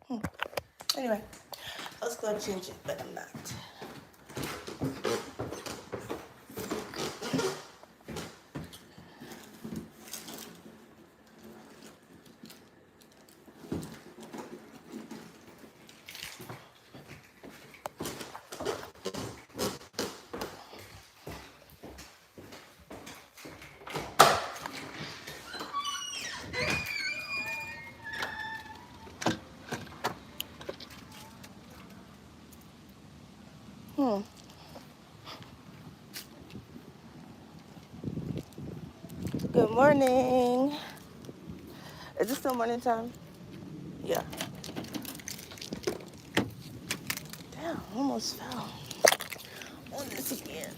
Anyway, I was gonna change it, but I'm not. Good morning. Is it still morning time? Yeah. Damn, almost fell on this again.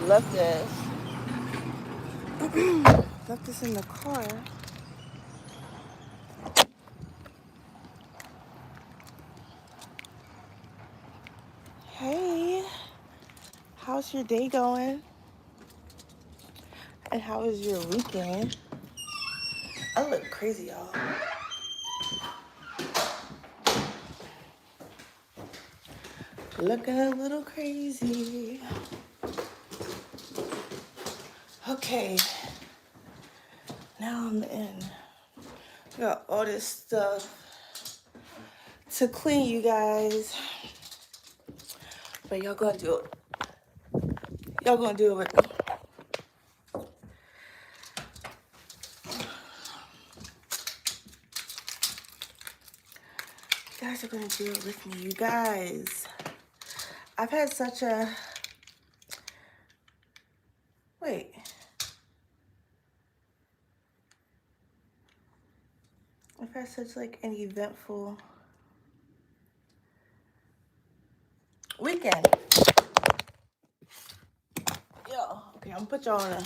Left this. Left this in the car. Hey, how's your day going? And how was your weekend? I look crazy, y'all. Looking a little crazy. Okay, now I'm in. Got all this stuff to clean, you guys. But y'all gonna do it. Y'all gonna do it with me. You guys are gonna do it with me, you guys. I've had such a... Wait. I've had such like an eventful weekend. Yo, okay, I'm gonna put y'all on a...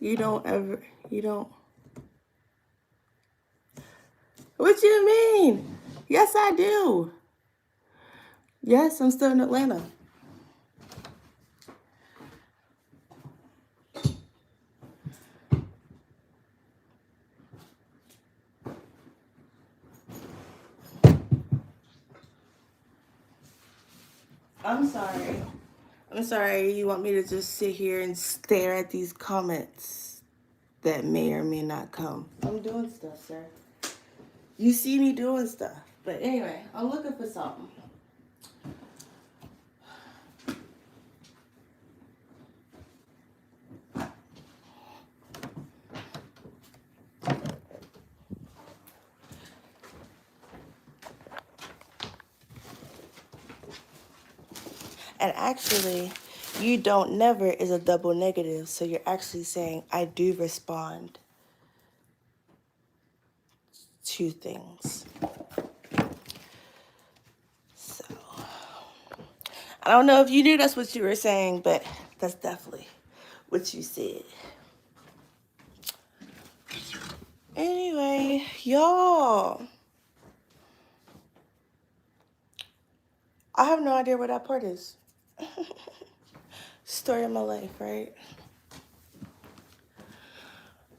You don't... What you mean? Yes, I do. Yes, I'm still in Atlanta. I'm sorry. I'm sorry. You want me to just sit here and stare at these comments that may or may not come? I'm doing stuff, sir. You see me doing stuff. But anyway, I'm looking for something. And actually, you don't never is a double negative. So you're actually saying, I do respond to things. So I don't know if you knew that's what you were saying, but that's definitely what you said. Anyway, y'all, I have no idea where that part is. Story of my life, right?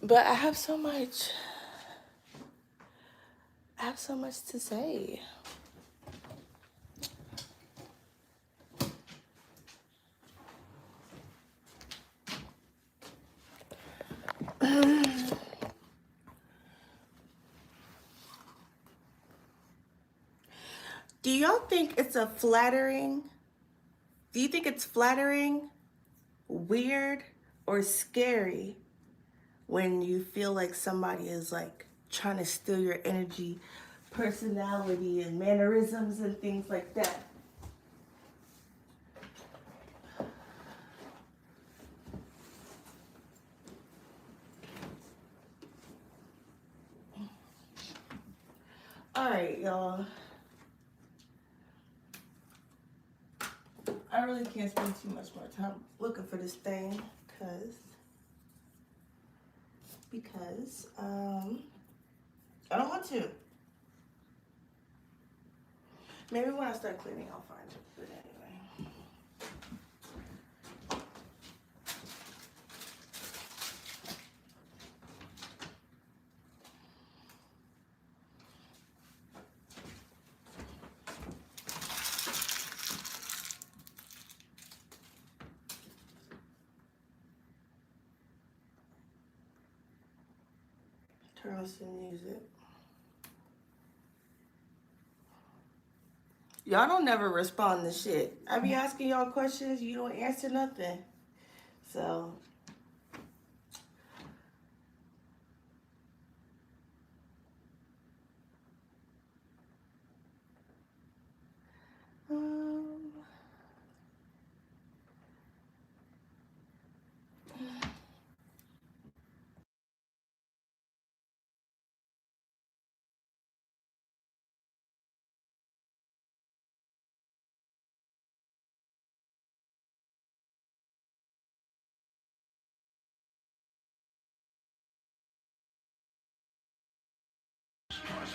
But I have so much to say. Do y'all think it's do you think it's flattering, weird, or scary when you feel like somebody is like trying to steal your energy, personality, and mannerisms and things like that? All right, y'all. I really can't spend too much more time looking for this thing because I don't want to. Maybe when I start cleaning, I'll find it. But anyway. Turn on some music. Y'all don't never respond to shit. I be asking y'all questions, you don't answer nothing. So um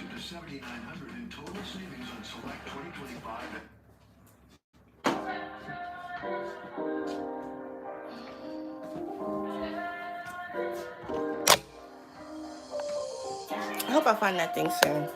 Up to $7,900 in total savings on select 2025. I hope I find that thing soon.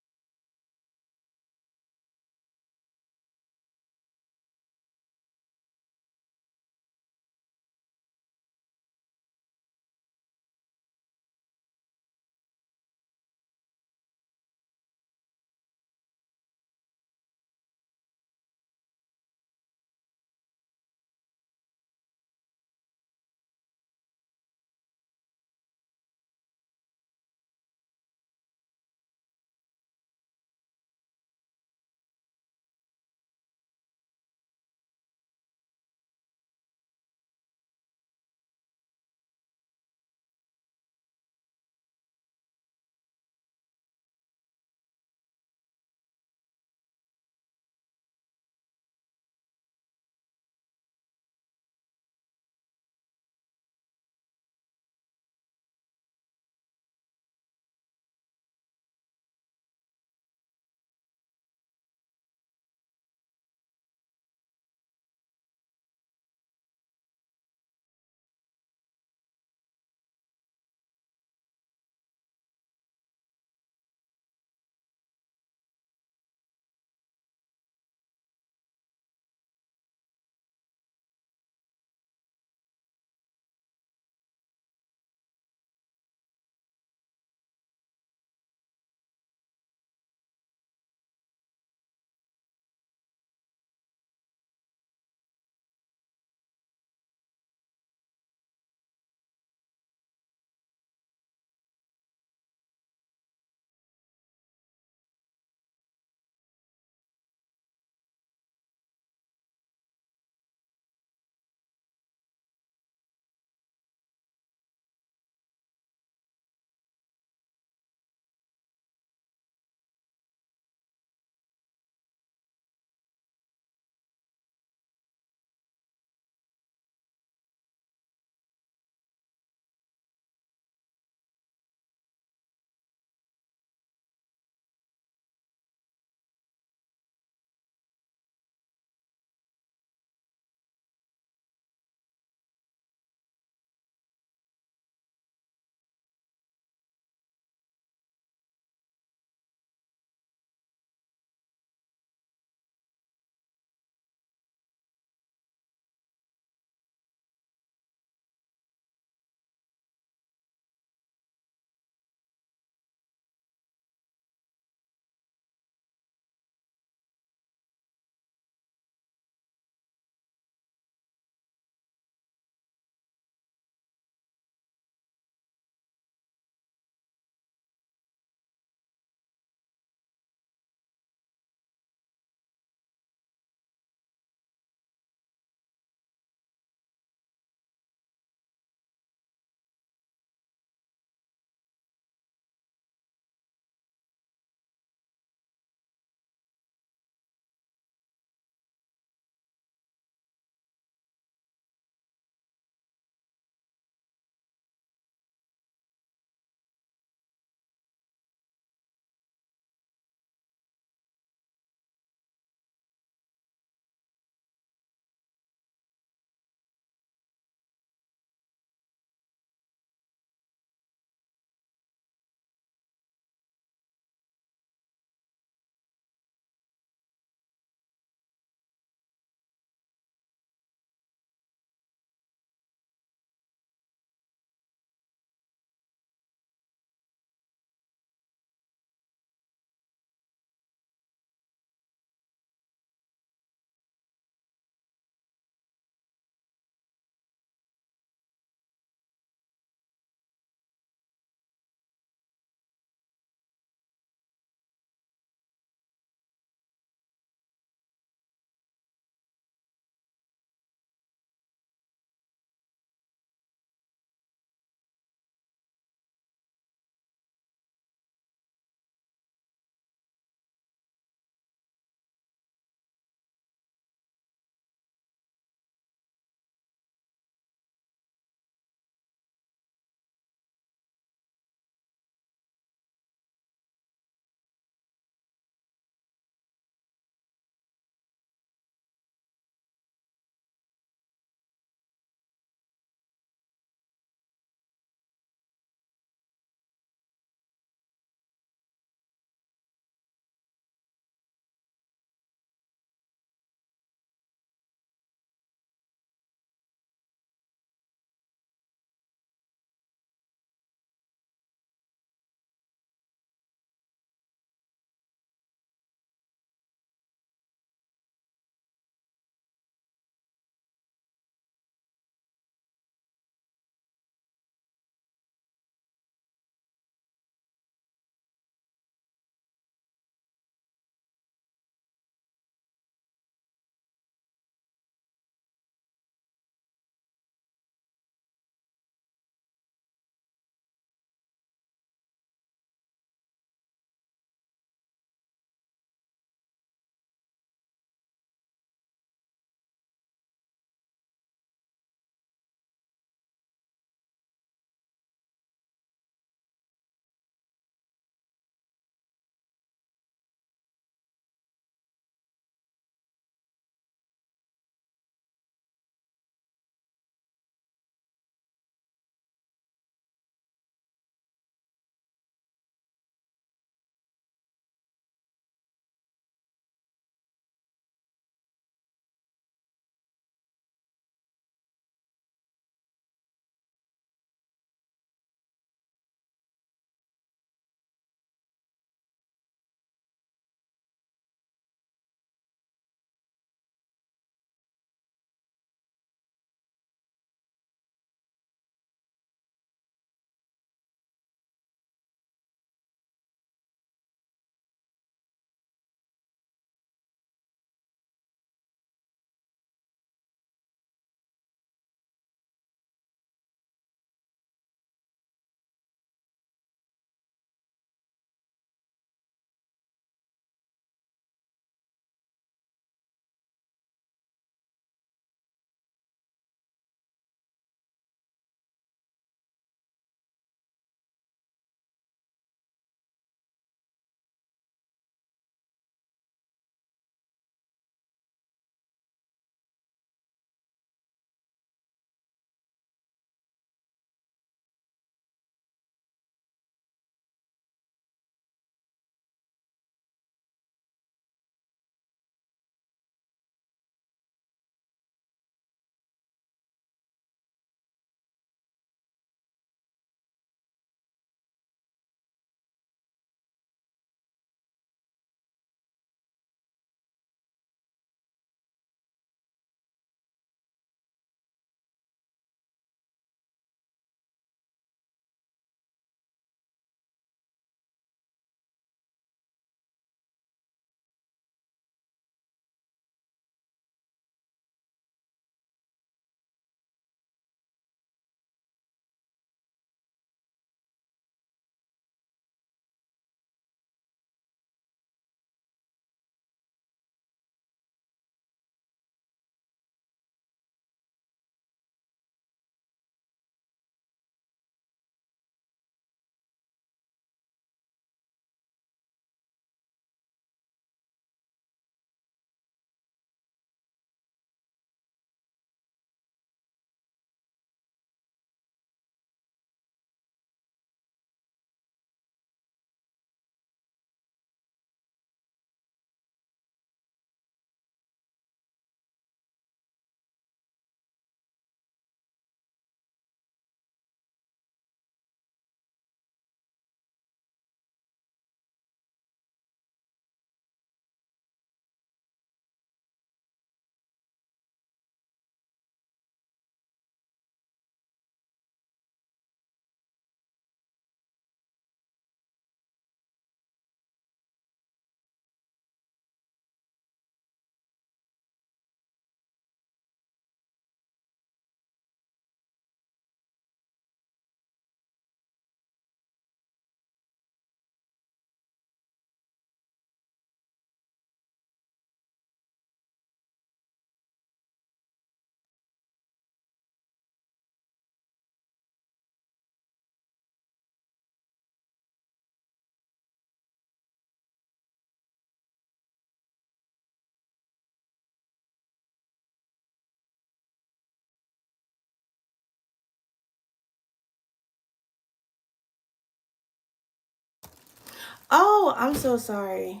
Oh, I'm so sorry.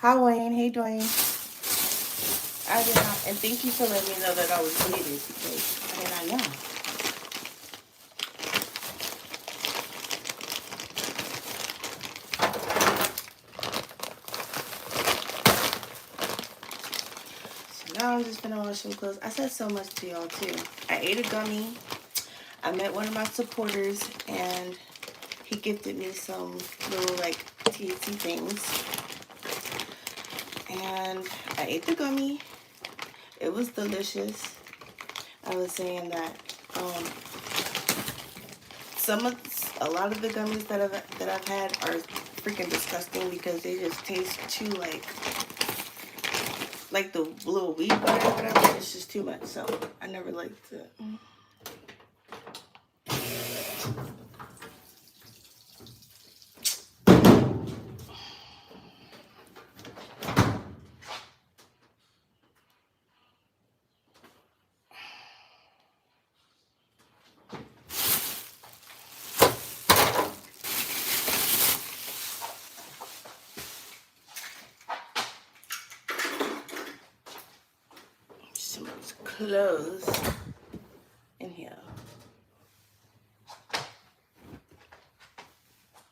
Hi, Wayne. Hey, Dwayne. I did not, and thank you for letting me know that I was muted because I did not know. So now I'm just gonna wash some clothes. I said so much to y'all too. I ate a gummy. I met one of my supporters, and he gifted me some little like THC things. And I ate the gummy. It was delicious. I was saying that um, a lot of the gummies that I've had are freaking disgusting because they just taste too like the little weed butter or whatever. It's just too much. So I never liked it. Some clothes in here.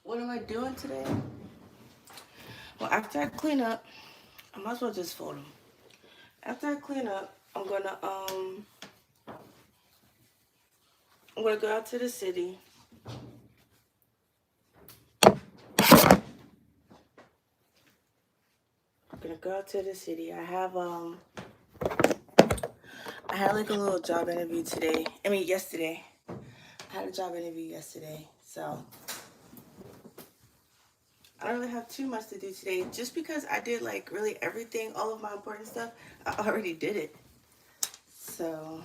What am I doing today? Well, after I clean up, I might as well just fold them. After I clean up, I'm gonna go out to the city. I'm gonna go out to the city. I had like a little job interview today. I mean yesterday. I had a job interview yesterday, so I don't really have too much to do today. Just because I did like really everything, all of my important stuff, I already did it. So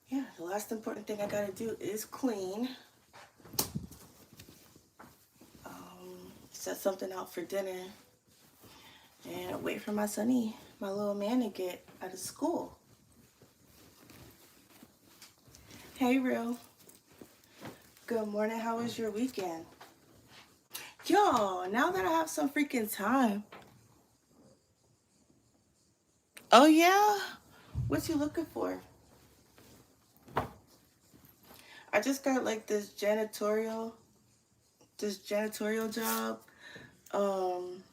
yeah, the last important thing I gotta do is clean. Set something out for dinner, and wait for my little man, to get out of school. Hey, Real. Good morning. How was your weekend? Yo, now that I have some freaking time. Oh, yeah? What you looking for? I just got like this janitorial job. Um,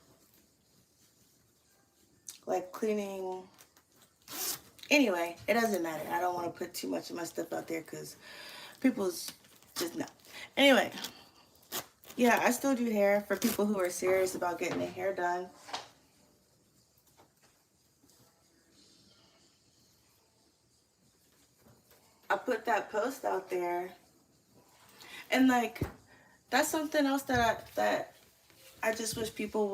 like cleaning. Anyway, it doesn't matter. I don't want to put too much of my stuff out there because people's just not. Anyway, yeah, I still do hair for people who are serious about getting their hair done. I put that post out there, and like that's something else that I just wish people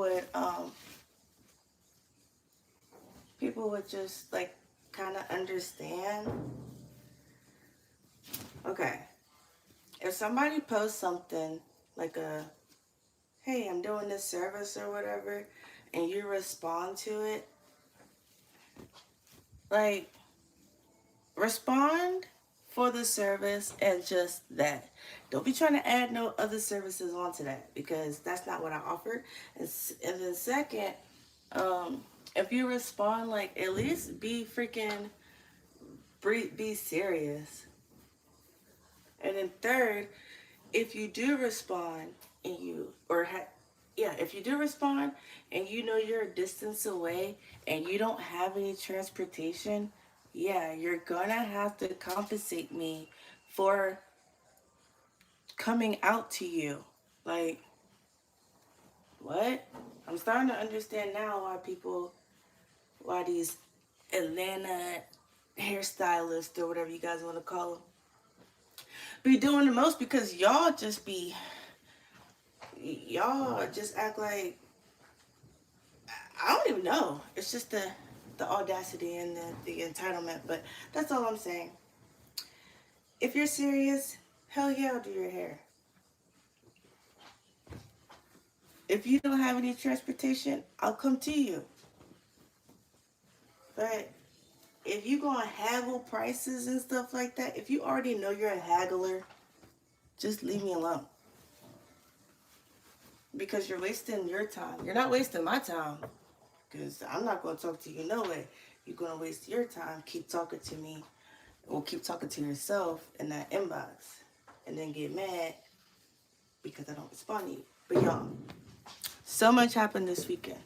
would just like kind of understand. Okay, if somebody posts something like a hey, I'm doing this service or whatever, and you respond to it, like respond for the service and just that. Don't be trying to add no other services onto that because that's not what I offer. And then second, um, if you respond, like at least be freaking be serious. And then third, if you do respond and if you do respond and you know you're a distance away and you don't have any transportation, yeah, you're gonna have to compensate me for coming out to you. Like, what? I'm starting to understand now why these Atlanta hairstylists or whatever you guys want to call them, be doing the most because y'all just act like I don't even know. It's just the audacity and the entitlement. But that's all I'm saying. If you're serious, hell yeah, I'll do your hair. If you don't have any transportation, I'll come to you. But if you gonna haggle prices and stuff like that, if you already know you're a haggler, just leave me alone. because you're wasting your time. You're not wasting my time, because I'm not going to talk to you no way. You're going to waste your time, keep talking to me, or keep talking to yourself in that inbox, and then get mad because I don't respond to you. But y'all, so much happened this weekend.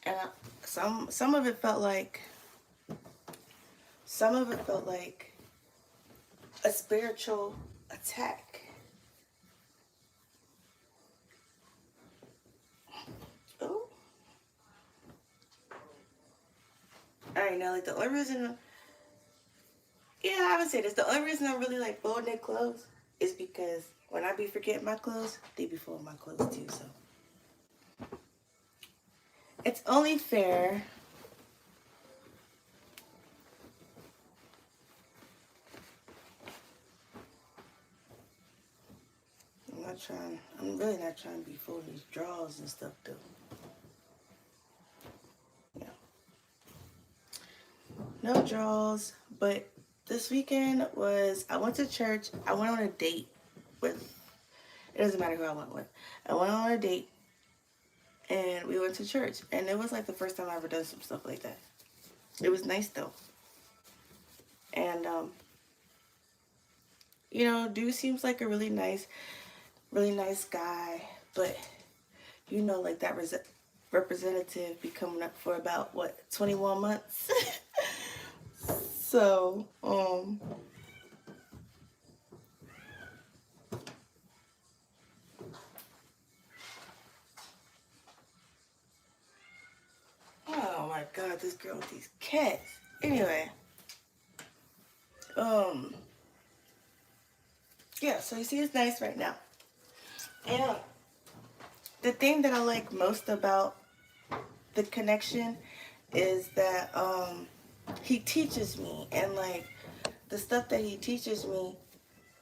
And some of it felt like a spiritual attack. Oh, all right. Now, like the only reason, yeah, I would say this. The only reason I'm really like folding their clothes is because when I be forgetting my clothes, they be folding my clothes too. So it's only fair. I'm really not trying to be folding these drawers and stuff though. Yeah. No drawers, but this weekend I went to church. I went on a date with, it doesn't matter who I went with. I went on a date and we went to church. And it was like the first time I ever done some stuff like that. It was nice though. And, dude seems like a really nice guy. But, like that representative be coming up for about, 21 months? So, oh my God, this girl with these cats. Anyway, yeah, so you see it's nice right now. And the thing that I like most about the connection is that he teaches me, and like the stuff that he teaches me,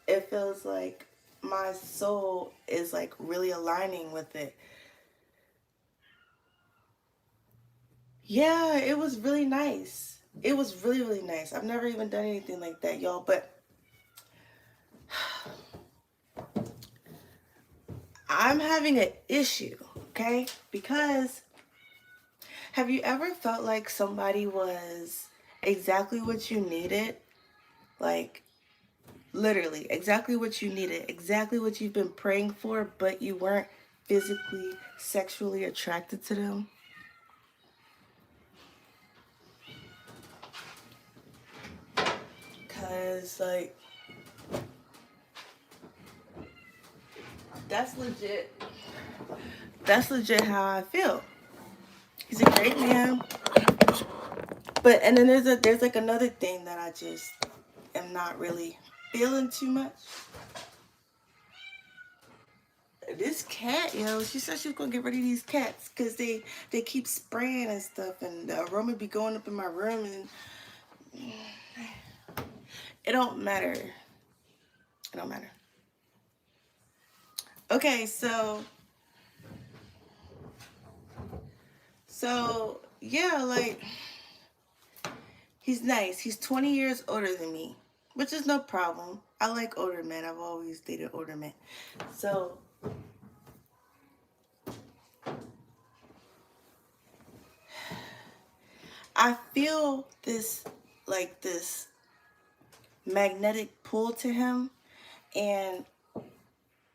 it feels like my soul is like really aligning with it. Yeah, it was really nice. It was really, really nice. I've never even done anything like that, y'all, but I'm having an issue, okay? Because have you ever felt like somebody was exactly what you needed? Like, literally, exactly what you needed, exactly what you've been praying for, but you weren't physically, sexually attracted to them? Because, like, that's legit. That's legit how I feel. He's a great man. But, and then there's like another thing that I just am not really feeling too much. This cat, she said she was gonna get rid of these cats because they keep spraying and stuff, and the aroma be going up in my room, and it don't matter. It don't matter. Okay, so yeah, like he's nice. He's 20 years older than me, which is no problem. I like older men. I've always dated older men. So I feel this magnetic pull to him, and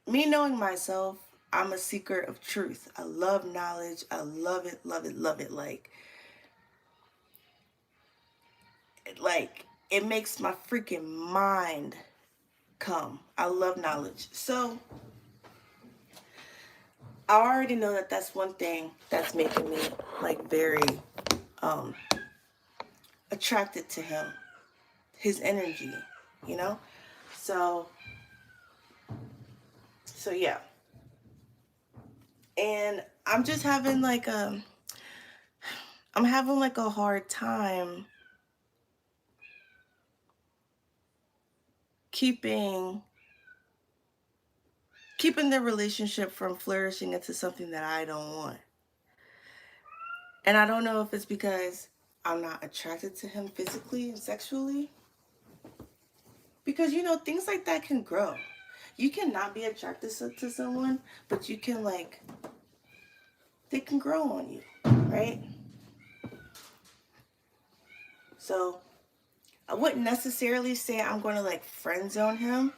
me knowing myself, I'm a seeker of truth. I love knowledge. I love it, love it, love it. Like it makes my freaking mind come. I love knowledge. So I already know that that's one thing that's making me like very um attracted to him. His energy, you know? So yeah. And I'm just having like I'm having like a hard time keeping the relationship from flourishing into something that I don't want. And I don't know if it's because I'm not attracted to him physically and sexually. Because, things like that can grow. you cannot be attracted to someone, but you can, like, they can grow on you, right? So I wouldn't necessarily say I'm going to, like, friend zone him,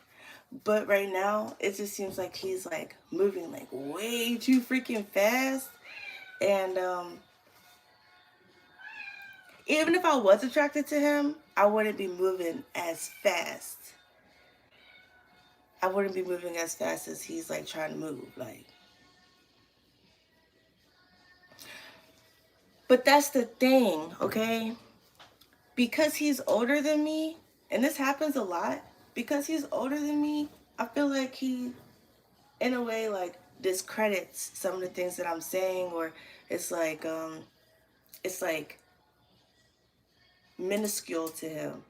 but right now it just seems like he's, like, moving, like, way too freaking fast. And even if I was attracted to him, I wouldn't be moving as fast. I wouldn't be moving as fast as he's, like, trying to move, like. But that's the thing, okay? Because he's older than me, and this happens a lot, because he's older than me, I feel like he, in a way, like, discredits some of the things that I'm saying, or it's like minuscule to him.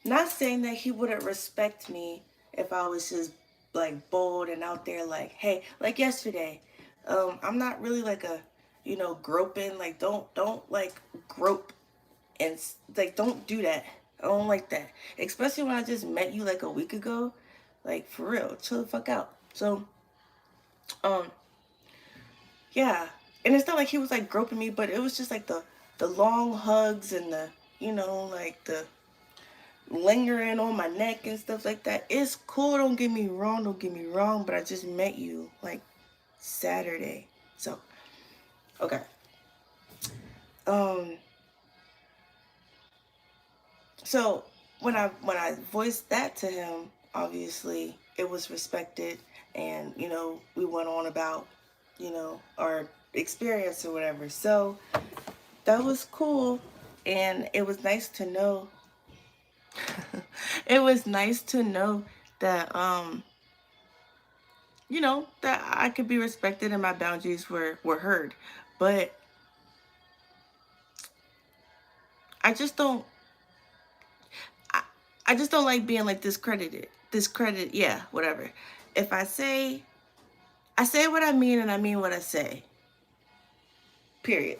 Not saying that he wouldn't respect me if I was just, like, bold and out there, like, hey, like yesterday. I'm not really like a, groping, like, don't like grope and, like, don't do that. I don't like that. Especially when I just met you like a week ago. Like, for real, chill the fuck out. So, um, yeah. And it's not like he was, like, groping me, but it was just like the long hugs and the, like, the lingering on my neck and stuff like that. It's cool, don't get me wrong, but I just met you, like, Saturday. So, okay. Um, so when I voiced that to him, obviously it was respected, and we went on about our experience or whatever. So that was cool, and it was nice to know. It was nice to know that that I could be respected and my boundaries were heard. But I just don't I, I just don't like being, like, discredited, yeah, whatever. If I say what I mean, and I mean what I say. Period.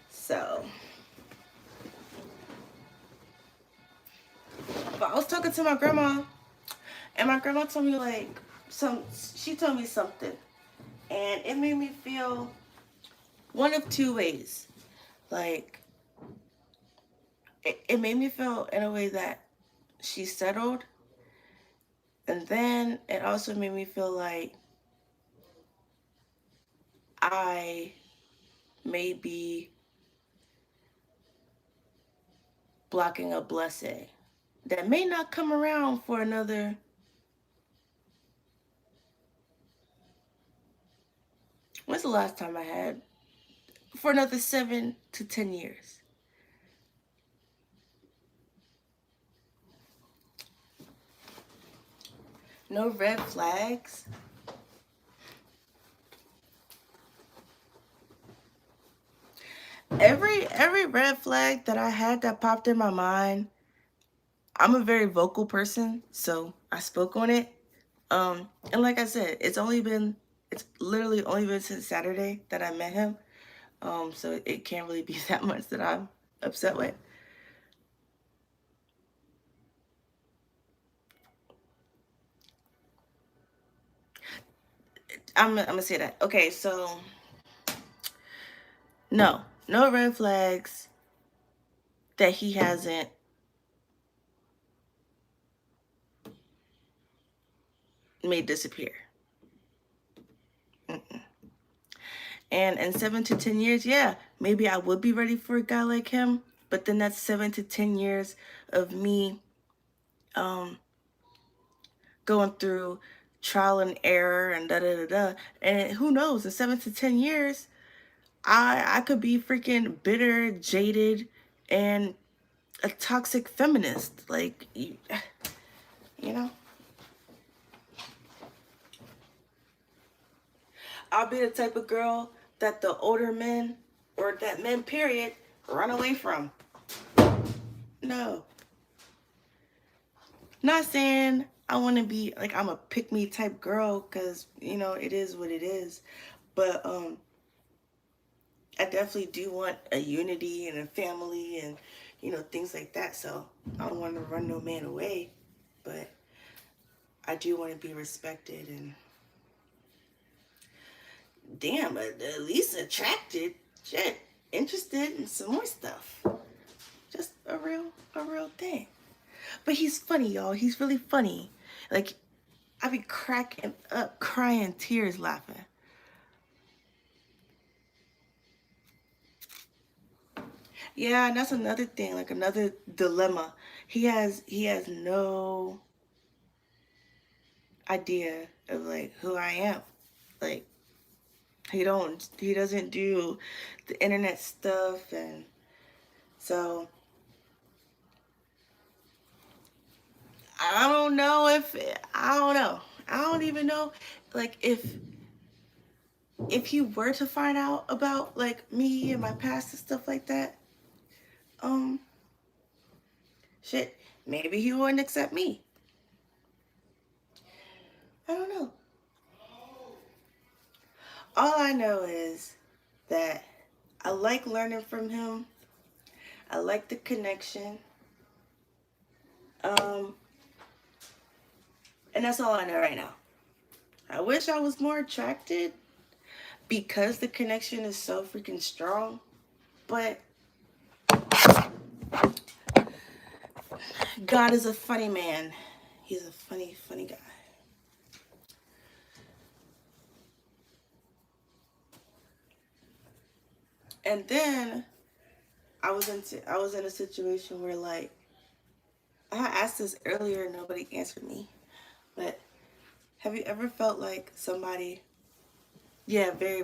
So, but I was talking to my grandma, and my grandma told me, like, she told me something, and it made me feel one of two ways. Like, it made me feel in a way that she settled, and then it also made me feel like I may be blocking a blessing that may not come around for another, when's the last time I had? For another 7 to 10 years. No red flags. Every red flag that I had that popped in my mind, I'm a very vocal person, so I spoke on it. And like I said, it's literally only been since Saturday that I met him. So it can't really be that much that I'm upset with. I'm gonna say that. Okay, so no red flags that he hasn't made disappear. Mm-mm. And in 7 to 10 years, yeah, maybe I would be ready for a guy like him. But then that's 7 to 10 years of me um, going through trial and error and da da da da. And who knows? In 7 to 10 years, I could be freaking bitter, jaded, and a toxic feminist. Like, you know, I'll be the type of girl that the older men, or that men, period, run away from. No. Not saying I want to be like, I'm a pick me type girl, because it is what it is. But I definitely do want a unity and a family and things like that. So I don't want to run no man away. But I do want to be respected and damn, at least attracted, shit, interested in some more stuff. Just a real thing. But he's funny, y'all. He's really funny. Like, I be cracking up, crying tears, laughing. Yeah, and that's another thing, like another dilemma. He has no idea of like who I am. Like he doesn't do the internet stuff, and so I don't know if I don't know. I don't even know like if he were to find out about like me and my past and stuff like that, um shit, maybe he wouldn't accept me. I don't know. All I know is that I like learning from him. I like the connection. Um, and that's all I know right now. I wish I was more attracted because the connection is so freaking strong. But God is a funny man. He's a funny guy. And then I was in a situation where like I asked this earlier and nobody answered me. But have you ever felt like somebody, yeah, very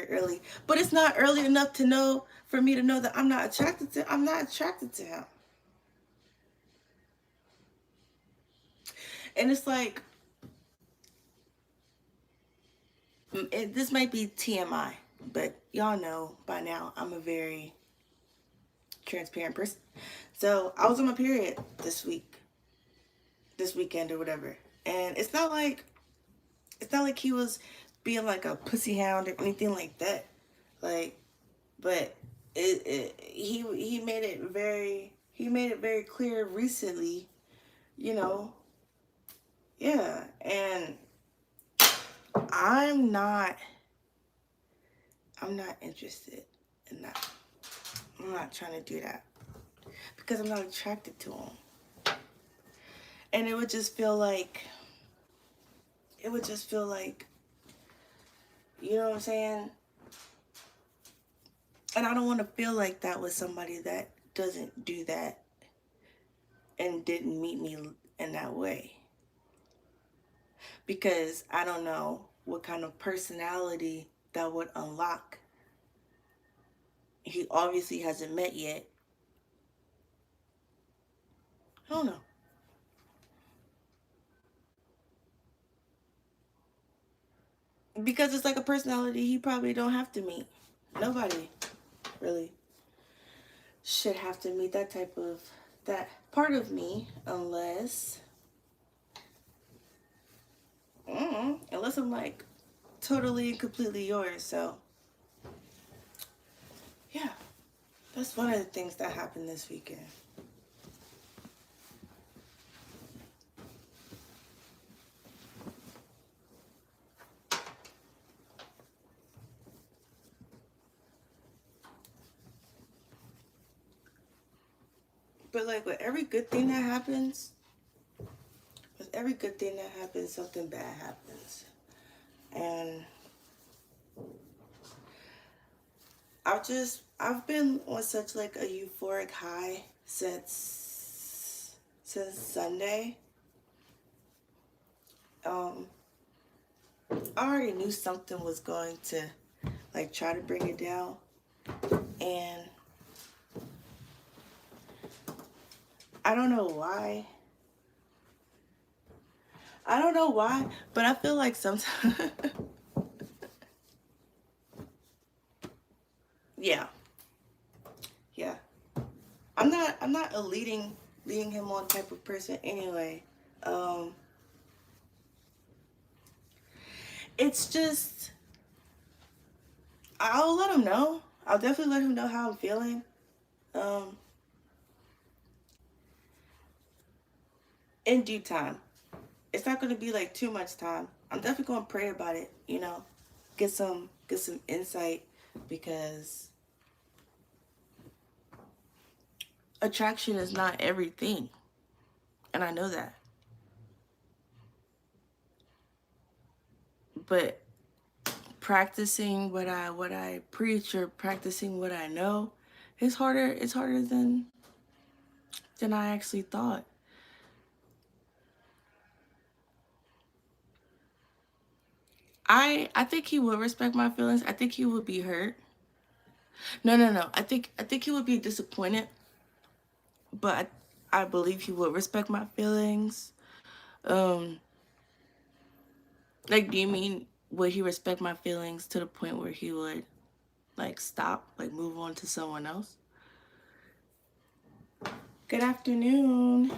early. But it's not early enough to know for me to know that I'm not attracted to him. And it's like this might be TMI, but y'all know by now I'm a very transparent person. So I was on my period this weekend or whatever. And it's not like he was being like a pussy hound or anything like that. Like, but he made it very clear recently, you know. Yeah, and I'm not I'm not interested in that. I'm not trying to do that because I'm not attracted to him. And it would just feel like, you know what I'm saying? And I don't want to feel like that with somebody that doesn't do that and didn't meet me in that way. Because I don't know what kind of personality that would unlock. He obviously hasn't met yet. I don't know. Because it's like a personality he probably don't have to meet. Nobody really should have to meet that part of me unless unless I'm like totally and completely yours. So yeah, that's one of the things that happened this weekend. But like with every good thing that happens, something bad happens. And I've been on such like a euphoric high since Sunday. Um, I already knew something was going to like try to bring it down, and I don't know why. I don't know why, but I feel like sometimes, yeah, yeah. I'm not a leading him on type of person anyway. Um, it's just I'll let him know. I'll definitely let him know how I'm feeling. Um, in due time. it's not gonna be like too much time. I'm definitely gonna pray about it, get some insight, because attraction is not everything. And I know that. But practicing what I preach, or practicing what I know, it's harder than I actually thought. I think he would respect my feelings. I think he would be hurt. No, no, no. I think he would be disappointed, but I believe he would respect my feelings. Um like, do you mean would he respect my feelings to the point where he would like stop, like move on to someone else? Good afternoon.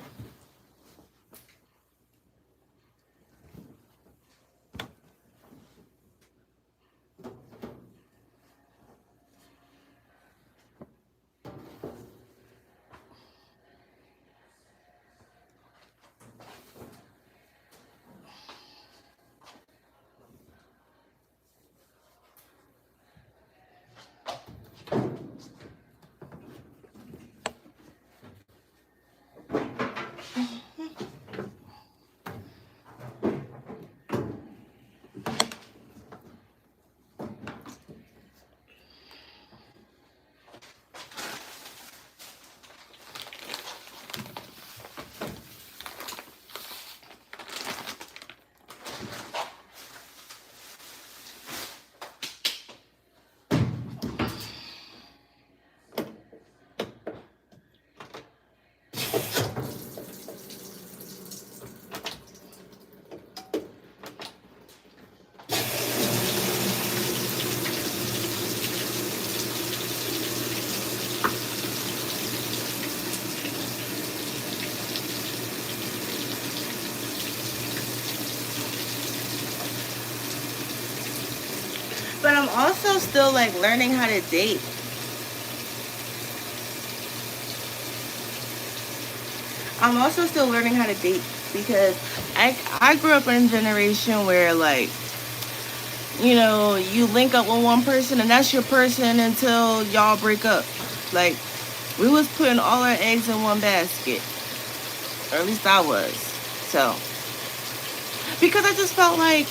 But I'm also still like learning how to date. I'm also still learning how to date, because I grew up in a generation where, like, you link up with one person and that's your person until y'all break up. Like, we was putting all our eggs in one basket, or at least I was. So, because I just felt like,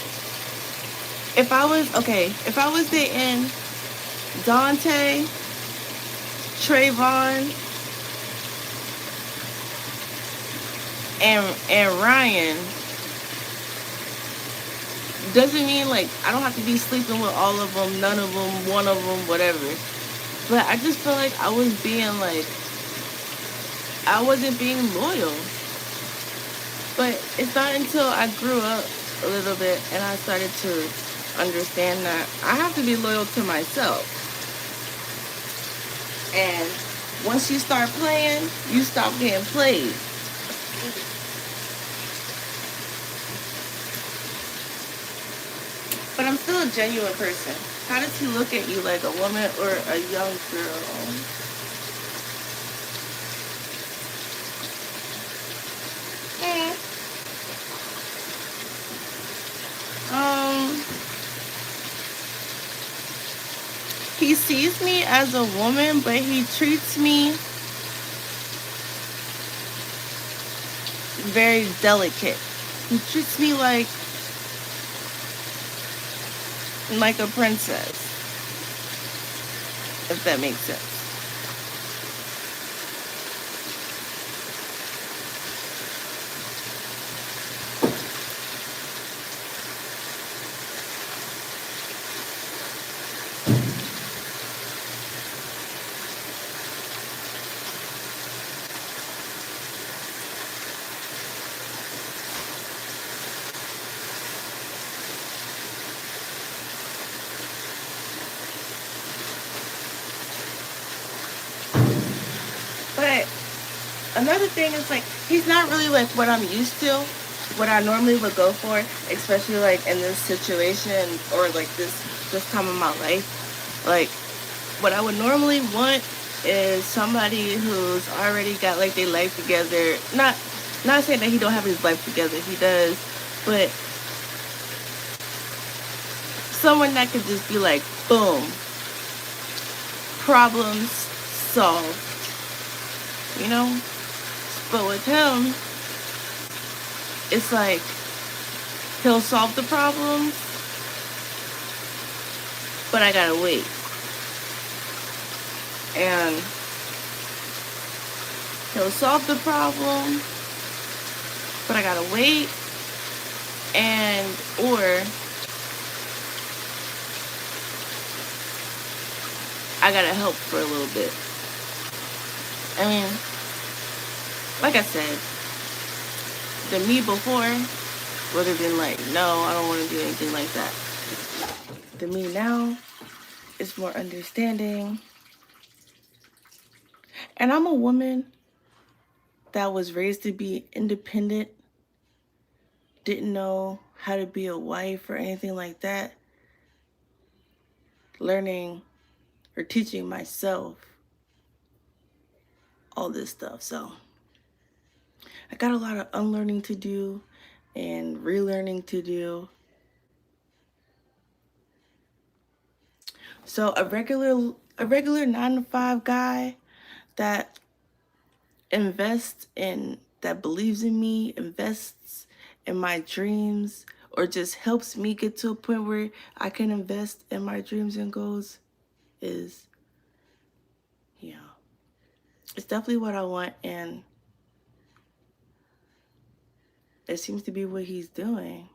if I was dating Dante, Trayvon, and Ryan, doesn't mean like I don't have to be sleeping with all of them, none of them, one of them, whatever. But I just feel like I wasn't being loyal. But it's not until I grew up a little bit and I started to understand that I have to be loyal to myself. And once you start playing, you stop getting played. But I'm still a genuine person. How does he look at you, like a woman or a young girl? Mm. Um, he sees me as a woman, but he treats me very delicate. He treats me like a princess, if that makes sense. But another thing is, like, he's not really like what I'm used to, what I normally would go for, especially like in this situation, or like this time of my life. Like, what I would normally want is somebody who's already got like their life together. Not saying that he don't have his life together. He does, but someone that could just be like, boom, problems solved, you know? But with him, it's like he'll solve the problem, but I gotta wait. And he'll solve the problem, but I gotta wait. And, or I gotta help for a little bit. I mean, like I said, the me before would have been like, no, I don't want to do anything like that. The me now is more understanding. And I'm a woman that was raised to be independent, didn't know how to be a wife or anything like that. Learning or teaching myself all this stuff. So I got a lot of unlearning to do and relearning to do. So a regular 9-to-5 guy that invests in, that believes in me, invests in my dreams, or just helps me get to a point where I can invest in my dreams and goals is, yeah, it's definitely what I want, and it seems to be what he's doing.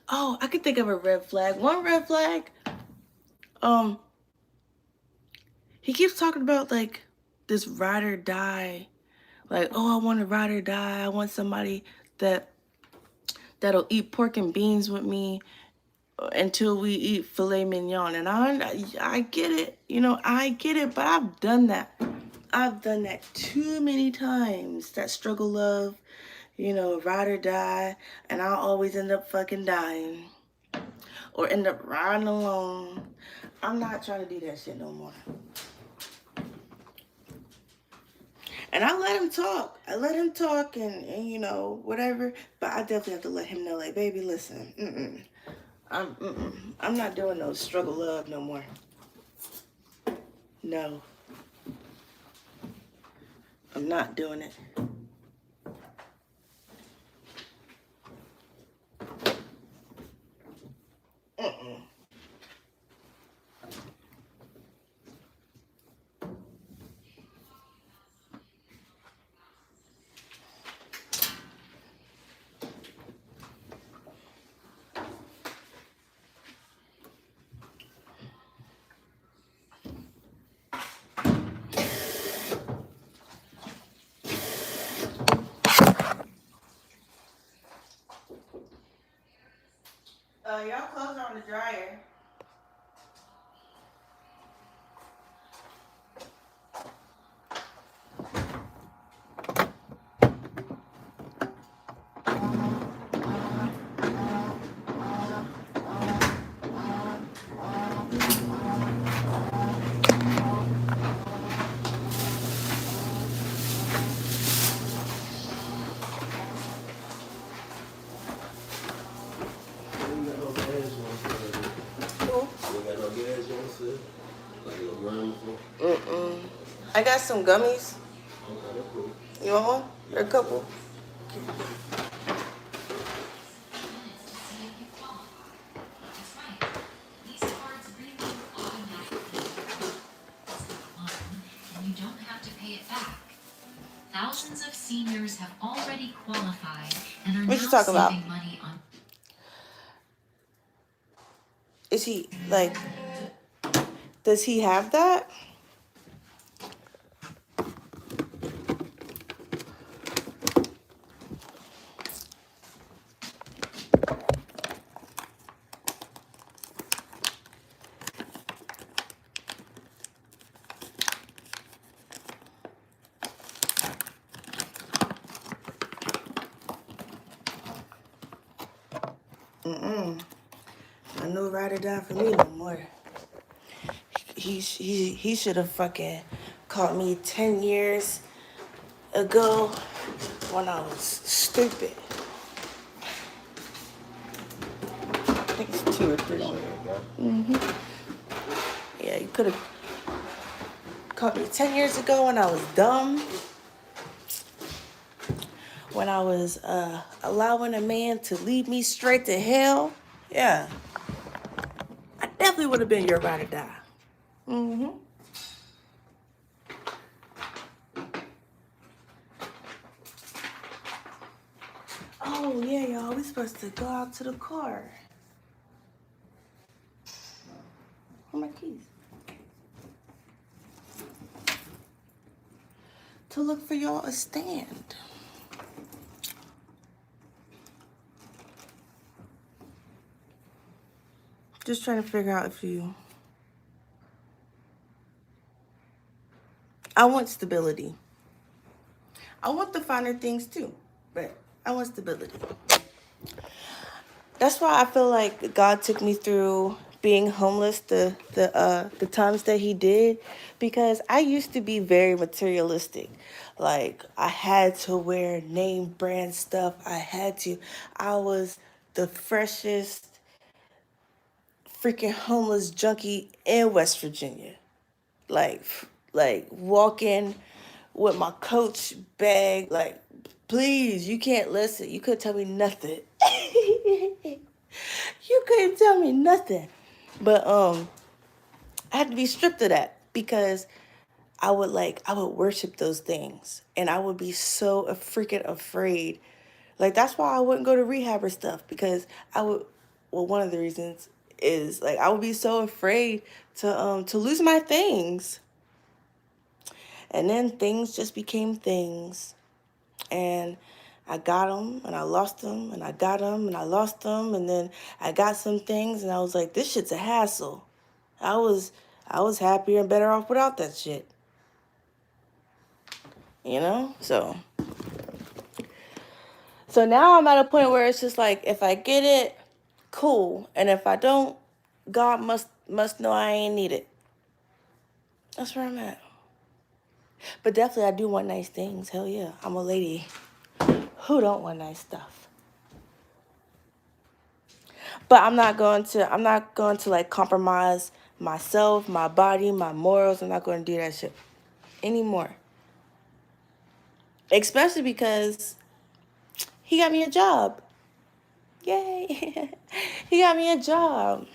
Oh, I could think of a red flag. One red flag, he keeps talking about like this ride or die. Like, oh, I want to ride or die. I want somebody that'll eat pork and beans with me until we eat filet mignon. And I get it. You know, I get it, but I've done that. I've done that too many times. That struggle love, you know, ride or die, and I'll always end up fucking dying or end up riding alone. I'm not trying to do that shit no more. And I let him talk. I let him talk and you know, whatever. But I definitely have to let him know, like, baby, listen, I'm not doing no struggle love no more. No. I'm not doing it. Y'all clothes are on the dryer. I got some gummies. You want one? Or a couple? Thousands of seniors have already qualified and are What now you talking about? saving money on. Is he like? Does he have that? I know ride or die for me no more. He should have fucking caught me 10 years ago when I was stupid. I think it's 2 or 3 on there. Yeah, you could have caught me 10 years ago when I was dumb. When I was allowing a man to lead me straight to hell. Yeah, I definitely would have been your ride or die. Oh, yeah, y'all. We supposed to go out to the car. Where are my keys? To look for y'all a stand. Just trying to figure out if you... I want stability. I want the finer things too, but I want stability. That's why I feel like God took me through being homeless the times that he did, because I used to be very materialistic. Like, I had to wear name brand stuff. I was the freshest freaking homeless junkie in West Virginia. Like walking with my Coach bag. Like, please, you can't listen. You couldn't tell me nothing. You couldn't tell me nothing. But I had to be stripped of that, because I would worship those things, and I would be so freaking afraid. Like, that's why I wouldn't go to rehab or stuff, because one of the reasons is, like, I would be so afraid to lose my things. And then things just became things. And I got them, and I lost them, and I got them, and I lost them, and then I got some things, and I was like, this shit's a hassle. I was happier and better off without that shit. You know? So now I'm at a point where it's just like, if I get it, cool. And if I don't, God must know I ain't need it. That's where I'm at. But definitely I do want nice things. Hell yeah. I'm a lady who don't want nice stuff. But I'm not going to like compromise myself, my body, my morals. I'm not going to do that shit anymore. Especially because he got me a job. Yay. He got me a job.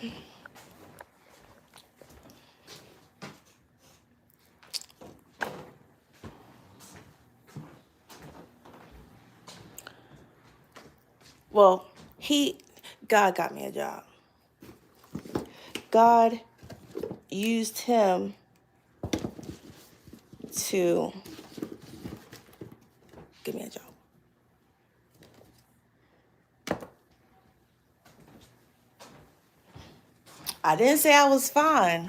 Well, God got me a job. God used him to give me a job. I didn't say I was fine.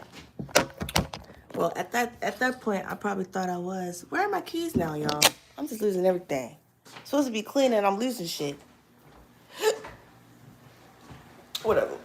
Well, at that point, I probably thought I was. Where are my keys now, y'all? I'm just losing everything. Supposed to be clean and I'm losing shit. Whatever.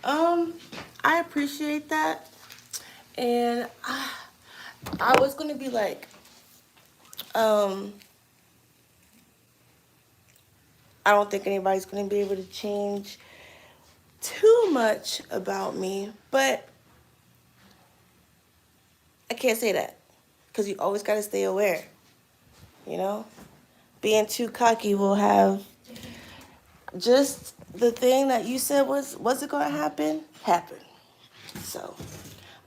Um, I appreciate that, and I was gonna be like, um, I don't think anybody's gonna be able to change too much about me, but I can't say that because you always gotta stay aware. You know, being too cocky will have just the thing that you said was it gonna happen. So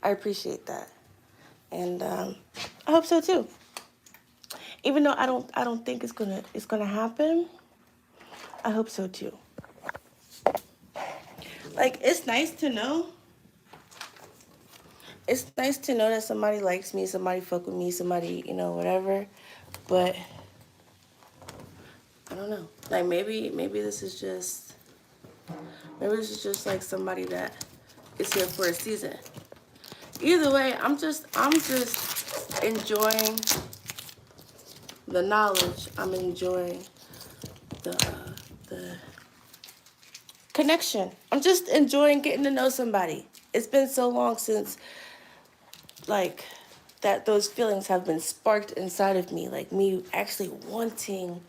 I appreciate that, and I hope so too. Even though I don't think it's gonna happen, I hope so too. Like it's nice to know. It's nice to know that somebody likes me, somebody fuck with me, somebody whatever. But I don't know. Like maybe this is just like somebody that is here for a season. Either way, I'm just enjoying the knowledge. I'm enjoying the connection. I'm just enjoying getting to know somebody. It's been so long since like that those feelings have been sparked inside of me, like me actually wanting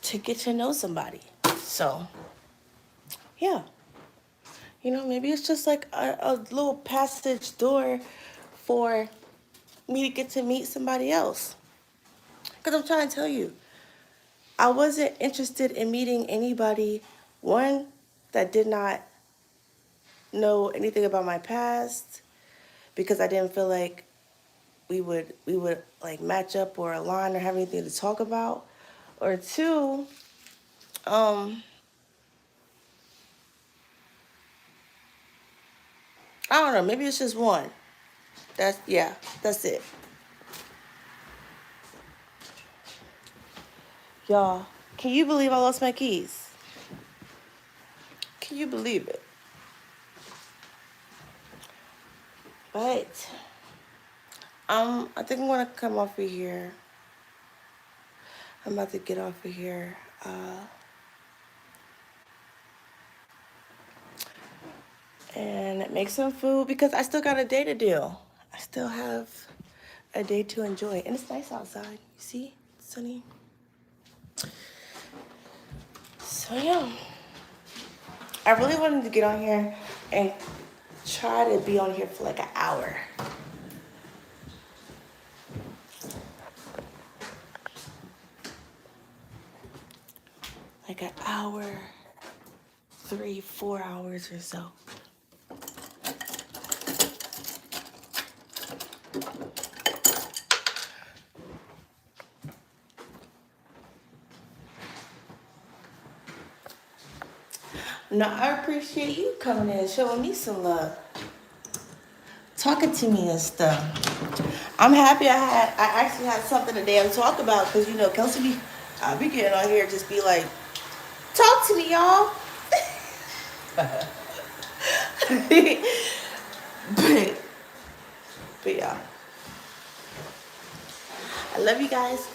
to get to know somebody. So, yeah. Maybe it's just like a little passage door for me to get to meet somebody else. Because I'm trying to tell you, I wasn't interested in meeting anybody, one, that did not know anything about my past, because I didn't feel like we would like match up or align or have anything to talk about. Or two, um, I don't know, maybe it's just one. That's it. Y'all, can you believe I lost my keys? Can you believe it? But I think I'm gonna come off of here. I'm about to get off of here. And make some food because I still got a day to do. I still have a day to enjoy. And it's nice outside. You see? It's sunny. So yeah. I really wanted to get on here and try to be on here for like an hour. Like an hour, 3, 4 hours or so. No, I appreciate you coming in and showing me some love. Talking to me and stuff. I'm happy I actually had something today to talk about because Kelsey I'll be getting on here and just be like, talk to me, y'all. but yeah. I love you guys.